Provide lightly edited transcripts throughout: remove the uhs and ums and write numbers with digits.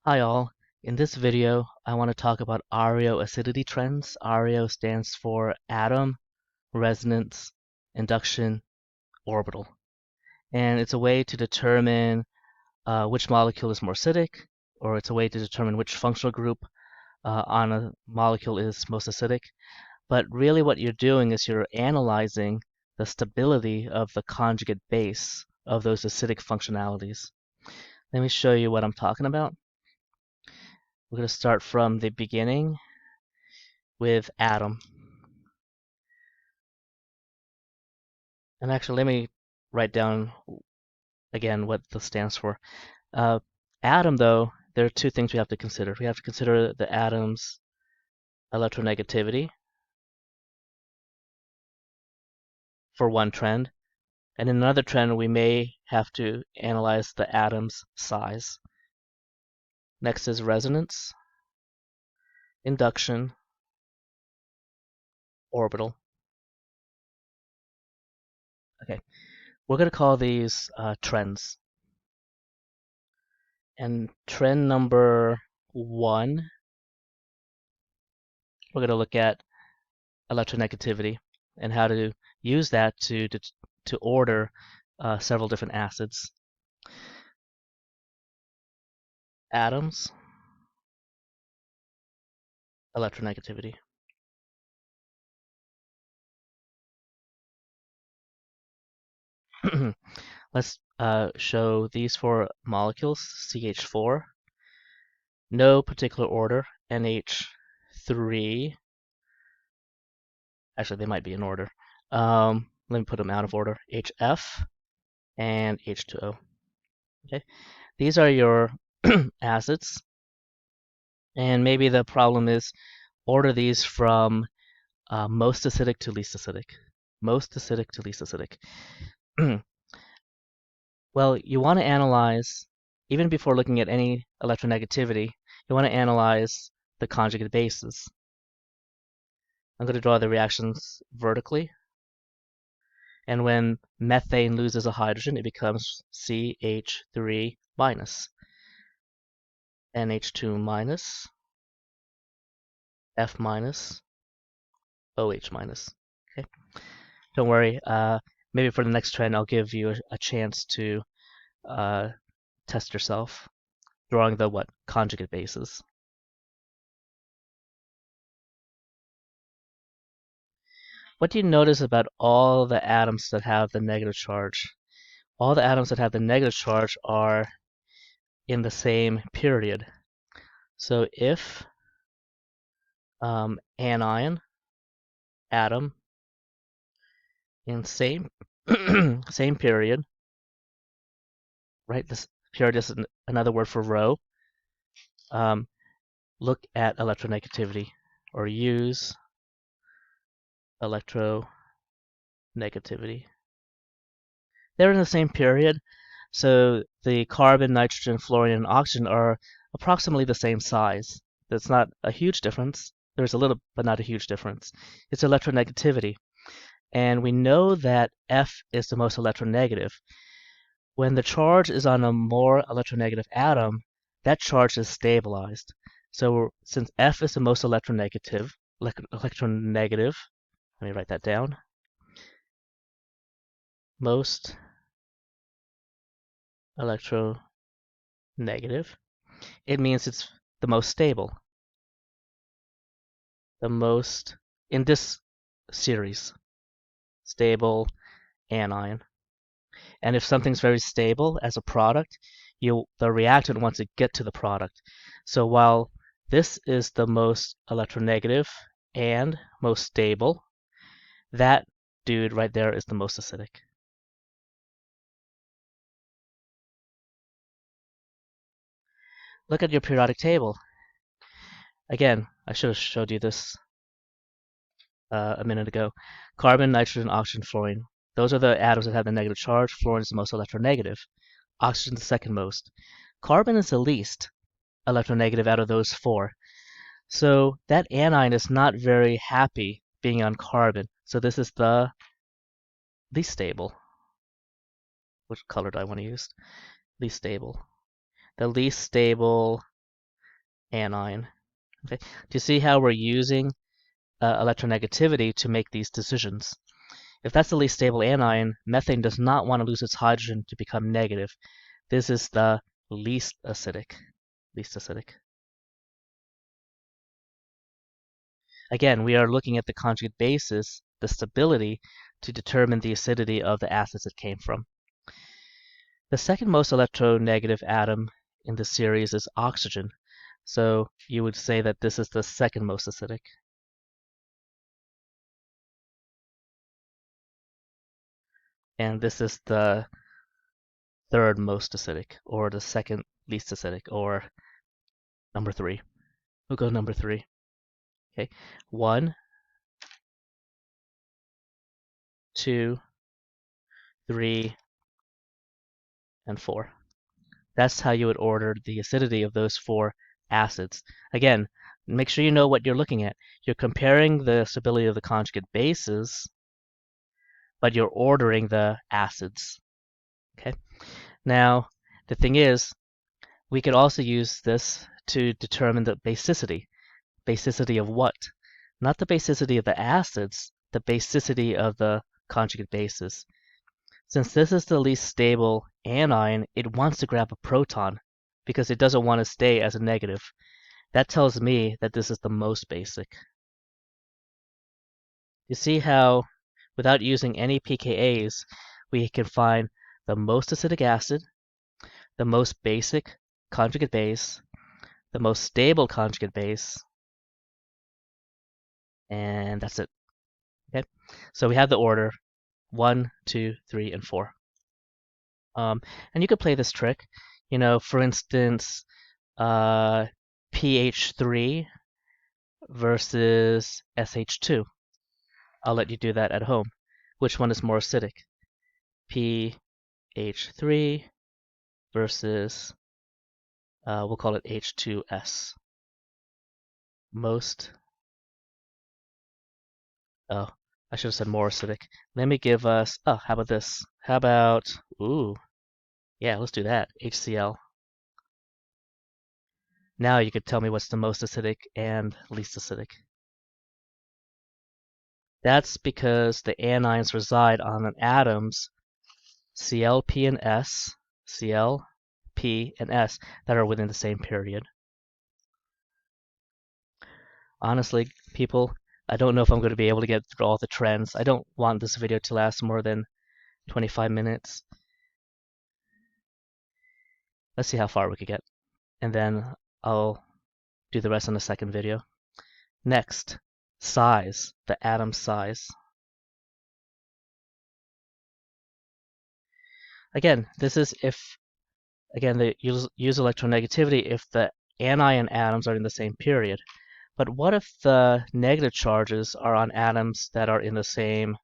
Hi all. In this video, I want to talk about ARIO acidity trends. ARIO stands for atom, resonance, induction, orbital. And it's a way to determine which molecule is more acidic, or it's a way to determine which functional group on a molecule is most acidic. But really what you're doing is you're analyzing the stability of the conjugate base of those acidic functionalities. Let me show you what I'm talking about. We're going to start from the beginning with atom. And actually, let me write down again what this stands for. Uh, Atom, though, there are two things we have to consider. We have to consider the atom's electronegativity for one trend. And in another trend, we may have to analyze the atom's size. Next is resonance, induction, orbital. Okay, we're going to call these trends. And trend number 1, we're going to look at electronegativity and how to use that to order several different acids. Atoms, electronegativity. Let's show these four molecules, CH4, no particular order, NH3, actually they might be in order. Let me put them out of order, HF and H2O. Okay, these are your acids, and maybe the problem is order these from most acidic to least acidic. Most acidic to least acidic. Well, you want to analyze, even before looking at any electronegativity, you want to analyze the conjugate bases. I'm going to draw the reactions vertically. And when methane loses a hydrogen, it becomes CH3 minus, NH2 minus, F minus, OH minus. Okay, don't worry. Maybe for the next trend, I'll give you a chance to test yourself drawing the conjugate bases. What do you notice about all the atoms that have the negative charge? All the atoms that have the negative charge are in the same period. So if anion atom in same same period, right? This period is another word for row. Look at electronegativity or use electronegativity. They're in the same period, so the carbon, nitrogen, fluorine, and oxygen are approximately the same size. That's not a huge difference. There's a little, but not a huge difference. It's electronegativity. And we know that F is the most electronegative. When the charge is on a more electronegative atom, that charge is stabilized. So since F is the most electronegative, let me write that down. Most electronegative, it means it's the most stable. The most, in this series, stable anion. And if something's very stable as a product, the reactant wants to get to the product. So while this is the most electronegative and most stable, that dude right there is the most acidic. Look at your periodic table. Again, I should have showed you this a minute ago. Carbon, nitrogen, oxygen, fluorine. Those are the atoms that have the negative charge. Fluorine is the most electronegative. Oxygen is the second most. Carbon is the least electronegative out of those four. So that anion is not very happy being on carbon. So this is the least stable. Which color do I want to use? Least stable. The least stable anion. Okay, do you see how we're using electronegativity to make these decisions? If that's the least stable anion, methane does not want to lose its hydrogen to become negative. This is the least acidic. Least acidic. Again, we are looking at the conjugate basis, the stability, to determine the acidity of the acids it came from. The second most electronegative atom in the series is oxygen. So you would say that this is the second most acidic. And this is the third most acidic, or the second least acidic, or number 3. We'll go number 3. Okay, 1, 2, 3, and 4. That's how you would order the acidity of those 4 acids. Again, make sure you know what you're looking at. You're comparing the stability of the conjugate bases, but you're ordering the acids. Okay. Now, the thing is, we could also use this to determine the basicity. Basicity of what? Not the basicity of the acids, the basicity of the conjugate bases. Since this is the least stable anion, it wants to grab a proton because it doesn't want to stay as a negative. That tells me that this is the most basic. You see how, without using any pKa's, we can find the most acidic acid, the most basic conjugate base, the most stable conjugate base, and that's it. Okay, so we have the order 1, 2, 3, and 4. And you could play this trick. You know, for instance, pH3 versus SH2. I'll let you do that at home. Which one is more acidic? pH3 versus, we'll call it H2S. Most, oh, I should have said more acidic. Let me give us, oh, how about this? How about, ooh, yeah, let's do that. HCl. Now you could tell me what's the most acidic and least acidic. That's because the anions reside on an atom's Cl, P, and S, Cl, P, and S that are within the same period. Honestly, people, I don't know if I'm going to be able to get through all the trends. I don't want this video to last more than 25 minutes. Let's see how far we could get. And then I'll do the rest in the second video. Next, size, the atom size. Again, this is if, again, they use electronegativity if the anion atoms are in the same period. But what if the negative charges are on atoms that are in the same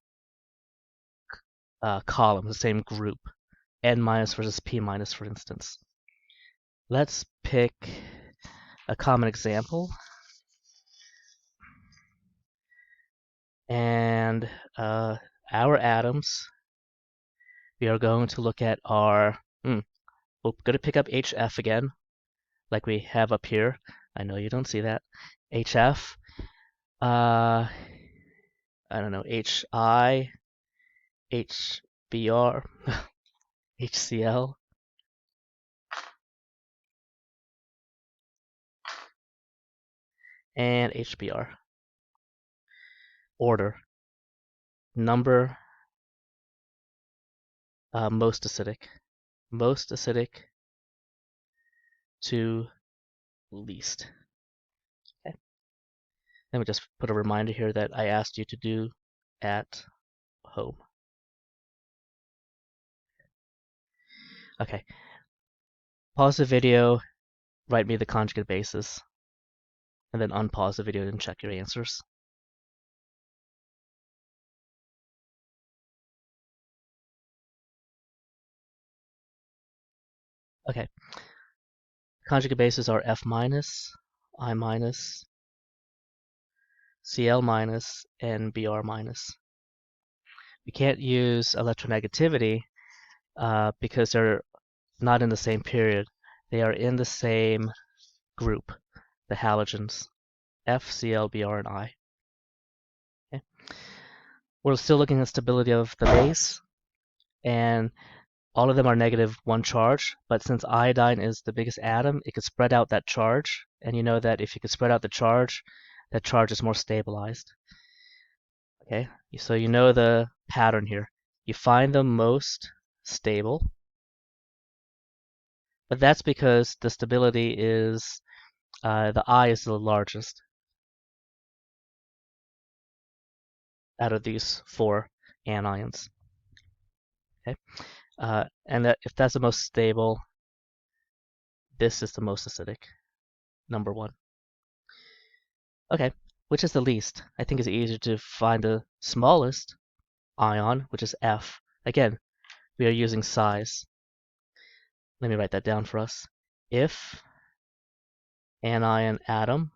column, the same group? N minus versus P minus, for instance. Let's pick a common example. And our atoms, we are going to look at our, we're going to pick up HF again, like we have up here. I know you don't see that. HF, I don't know, HI, HBr, HCl, and HBr. Order, number, most acidic. Most acidic to least. Okay. Let me just put a reminder here that I asked you to do at home. Okay. Pause the video, write me the conjugate basis, and then unpause the video and check your answers. Okay. Conjugate bases are F minus, I minus, Cl minus, and Br minus. We can't use electronegativity because they're not in the same period. They are in the same group. the halogens, F, Cl, Br, and I. Okay. We're still looking at stability of the base, and all of them are -1 charge, but since iodine is the biggest atom, it could spread out that charge, and you know that if you could spread out the charge, that charge is more stabilized. Okay, so you know the pattern here. You find the most stable, but that's because the stability is, the I is the largest out of these 4 anions. Okay, and that if that's the most stable, this is the most acidic, number 1. Okay, which is the least? I think it's easier to find the smallest ion, which is F. Again, we are using size. Let me write that down for us. If anion atoms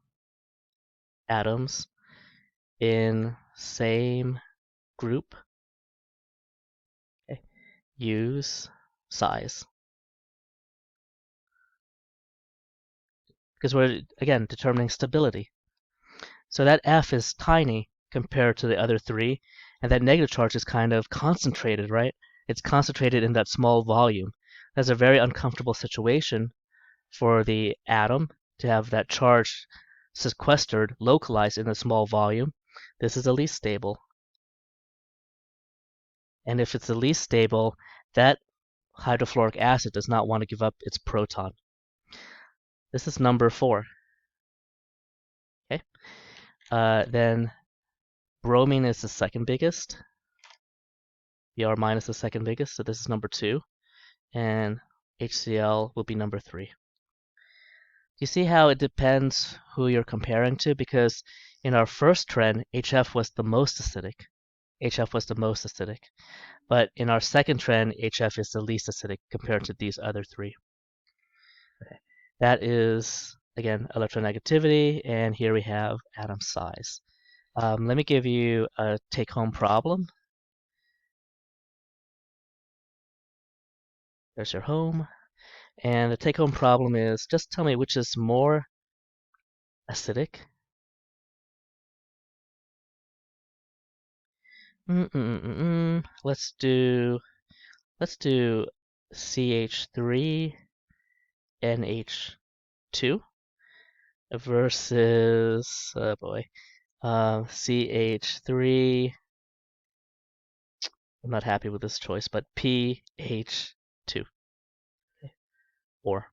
in same group, okay, use size. Because we're, again, determining stability. So that F is tiny compared to the other 3, and that negative charge is kind of concentrated, right? It's concentrated in that small volume. That's a very uncomfortable situation for the atom to have that charge sequestered, localized in a small volume. This is the least stable. And if it's the least stable, that hydrofluoric acid does not want to give up its proton. This is number 4. Okay. Then bromine is the second biggest. Br minus the second biggest, so this is number 2. And HCl will be number 3. You see how it depends who you're comparing to? Because in our first trend, HF was the most acidic. HF was the most acidic. But in our second trend, HF is the least acidic compared to these other 3. Okay. That is, again, electronegativity, and here we have atom size. Let me give you a take-home problem. There's your home. And the take-home problem is, just tell me which is more acidic. Let's do CH3NH2 versus, oh boy, CH3. I'm not happy with this choice, but pH2. Or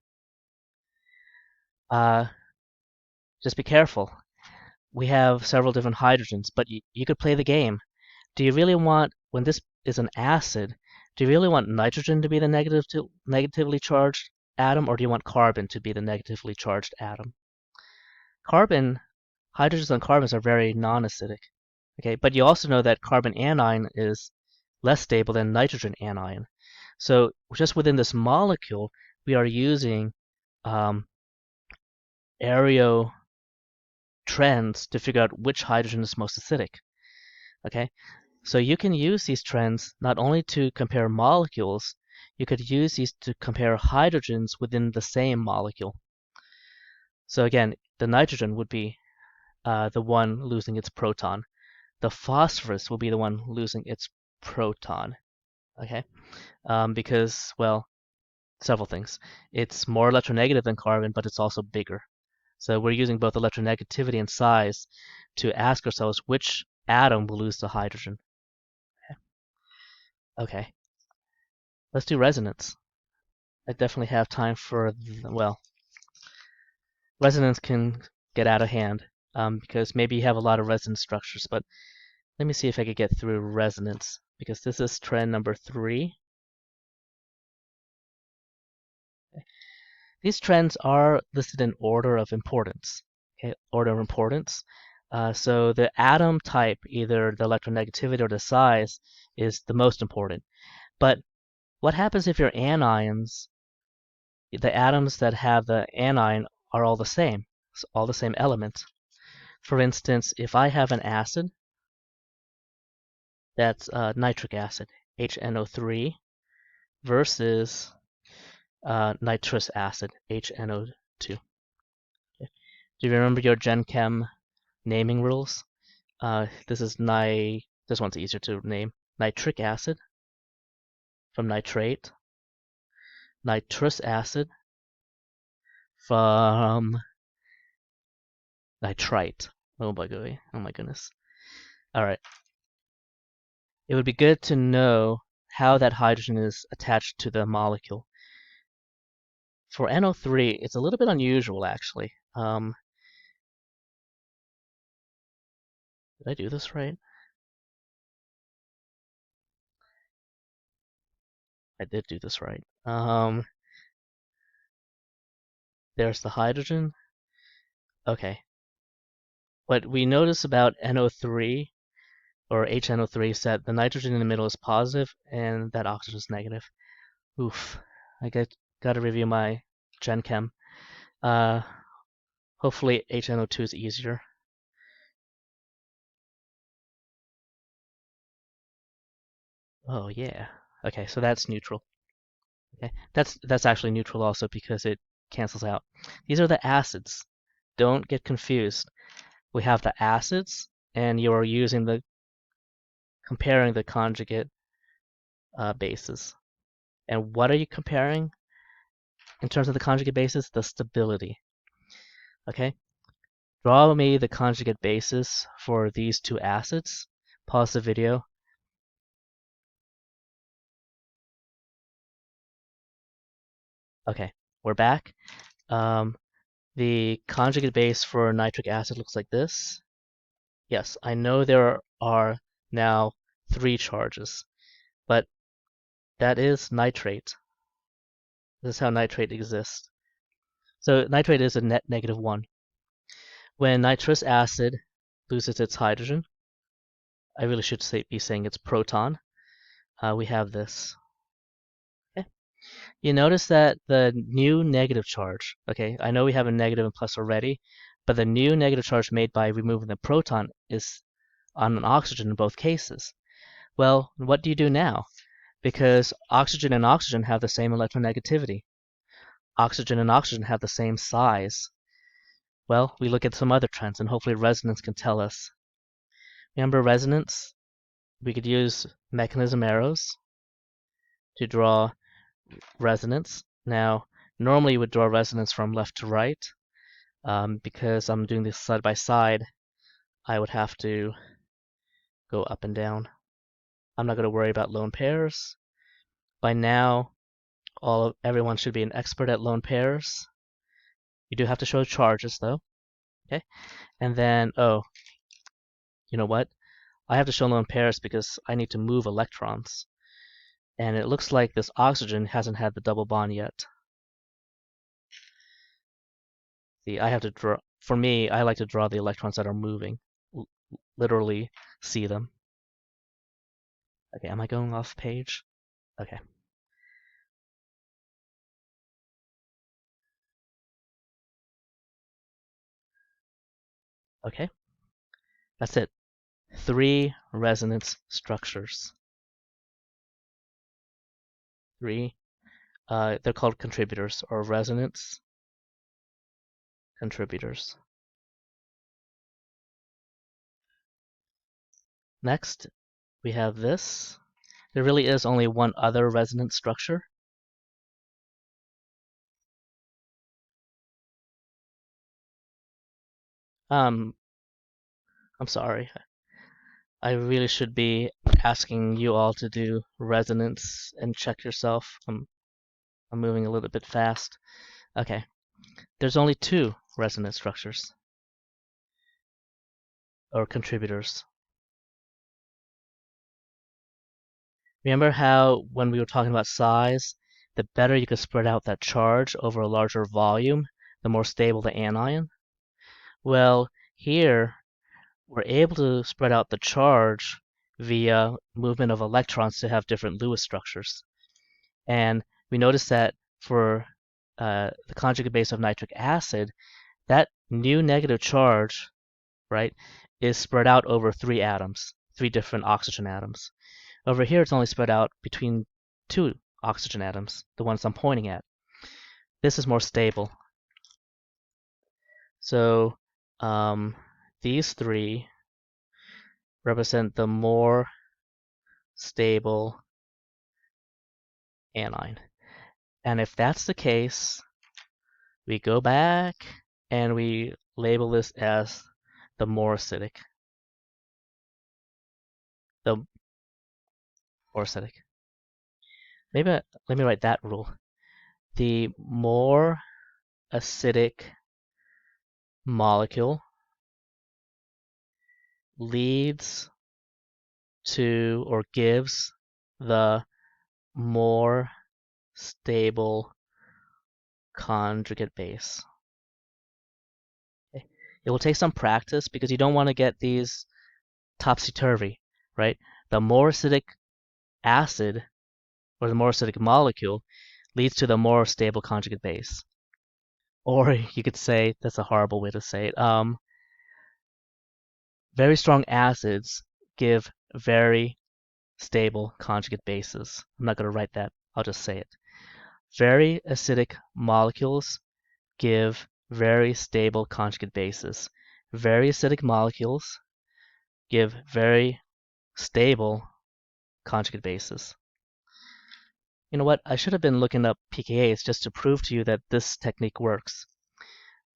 just be careful. We have several different hydrogens, but you could play the game. Do you really want, when this is an acid, do you really want nitrogen to be the negatively charged atom, or do you want carbon to be the negatively charged atom? Hydrogens and carbons are very non-acidic. Okay, but you also know that carbon anion is less stable than nitrogen anion. So just within this molecule, we are using ARIO trends to figure out which hydrogen is most acidic. Okay, so you can use these trends not only to compare molecules, you could use these to compare hydrogens within the same molecule. So again, the nitrogen would be the one losing its proton. The phosphorus will be the one losing its proton. Okay, because, well, several things. It's more electronegative than carbon, but it's also bigger. So we're using both electronegativity and size to ask ourselves which atom will lose the hydrogen. Okay, let's do resonance. I definitely have time for, well, resonance can get out of hand because maybe you have a lot of resonance structures, but let me see if I could get through resonance because this is trend number 3. These trends are listed in order of importance. Okay, order of importance. So the atom type, either the electronegativity or the size, is the most important. But what happens if your anions, the atoms that have the anion, are all the same, so all the same element? For instance, if I have an acid, that's nitric acid, HNO3, versus nitrous acid, HNO2. Okay. Do you remember your Gen Chem naming rules? This one's easier to name. Nitric acid from nitrate, nitrous acid from nitrite. Oh my goodness. All right. It would be good to know how that hydrogen is attached to the molecule. For NO3, it's a little bit unusual actually. Did I do this right? I did do this right. There's the hydrogen. Okay. What we notice about NO3 or HNO3 is that the nitrogen in the middle is positive and that oxygen is negative. Oof. Got to review my Gen Chem. Hopefully HNO2 is easier. Oh yeah. Okay, so that's neutral. Okay, that's actually neutral also because it cancels out. These are the acids. Don't get confused. We have the acids, and you are comparing the conjugate bases. And what are you comparing in terms of the conjugate bases? The stability. Okay, draw me the conjugate basis for these two acids. Pause the video. Okay, we're back. The conjugate base for nitric acid looks like this. Yes, I know there are now 3 charges, but that is nitrate. This is how nitrate exists. So nitrate is a net -1. When nitrous acid loses its hydrogen, I really should be saying its proton, we have this. Okay. You notice that the new negative charge, okay, I know we have a negative and plus already, but the new negative charge made by removing the proton is on an oxygen in both cases. Well, what do you do now? Because oxygen and oxygen have the same electronegativity. Oxygen and oxygen have the same size. Well, we look at some other trends, and hopefully resonance can tell us. Remember resonance? We could use mechanism arrows to draw resonance. Now, normally you would draw resonance from left to right. Because I'm doing this side by side, I would have to go up and down. I'm not going to worry about lone pairs. By now, everyone should be an expert at lone pairs. You do have to show charges though. Okay. And then, oh, you know what? I have to show lone pairs because I need to move electrons. And it looks like this oxygen hasn't had the double bond yet. See, I have to draw, for me, I like to draw the electrons that are moving. Literally see them. Okay, am I going off page? Okay. Okay, that's it. 3 resonance structures. 3. They're called contributors or resonance contributors. Next, we have this. There really is only one other resonance structure. I'm sorry. I really should be asking you all to do resonance and check yourself. I'm moving a little bit fast. Okay. There's only 2 resonance structures or contributors. Remember how when we were talking about size, the better you could spread out that charge over a larger volume, the more stable the anion? Well, here we're able to spread out the charge via movement of electrons to have different Lewis structures. And we notice that for the conjugate base of nitric acid, that new negative charge, right, is spread out over 3 atoms, 3 different oxygen atoms. Over here, it's only spread out between 2 oxygen atoms, the ones I'm pointing at. This is more stable. So these three represent the more stable anion. And if that's the case, we go back and we label this as the more acidic. The more acidic. Maybe let me write that rule. The more acidic molecule leads to or gives the more stable conjugate base. Okay. It will take some practice because you don't want to get these topsy-turvy, right? The more acidic acid or the more acidic molecule leads to the more stable conjugate base. Or you could say, that's a horrible way to say it, very strong acids give very stable conjugate bases. I'm not going to write that, I'll just say it. Very acidic molecules give very stable conjugate bases. Very acidic molecules give very stable conjugate bases. You know what? I should have been looking up pKa's just to prove to you that this technique works.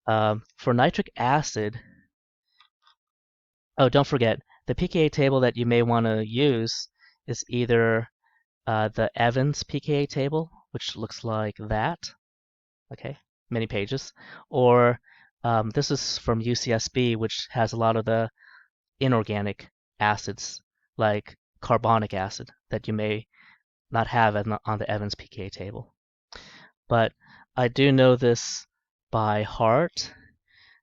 For nitric acid, oh, don't forget, the pKa table that you may want to use is either the Evans pKa table, which looks like that, okay, many pages, or this is from UCSB, which has a lot of the inorganic acids, like carbonic acid, that you may not have on the Evans pKa table. But I do know this by heart,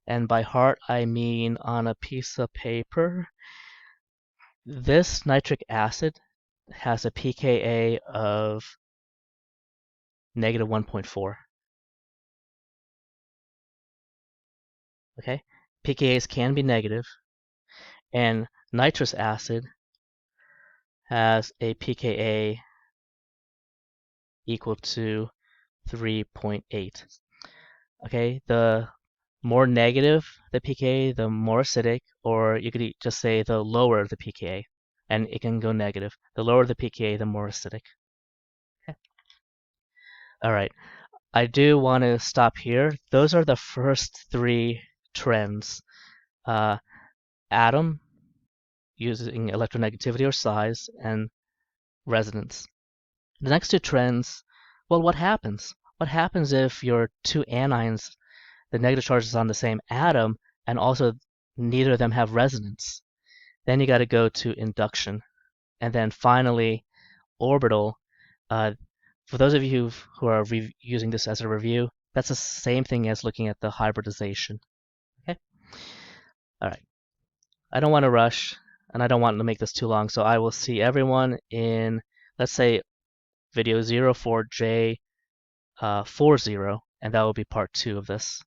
and by heart I mean on a piece of paper. This nitric acid has a pKa of negative 1.4. Okay, pKa's can be negative, and nitrous acid has a pKa equal to 3.8. Okay, the more negative the pKa, the more acidic, or you could just say the lower the pKa, and it can go negative. The lower the pKa, the more acidic. Okay. All right, I do want to stop here. Those are the first three trends. Atom, using electronegativity or size, and resonance. The next two trends, well, what happens? What happens if your two anions, the negative charge is on the same atom, and also neither of them have resonance? Then you got to go to induction. And then finally, orbital. For those of you who are using this as a review, that's the same thing as looking at the hybridization. Okay? All right. I don't want to rush, and I don't want to make this too long, so I will see everyone in, let's say, video 04J40, and that will be part 2 of this.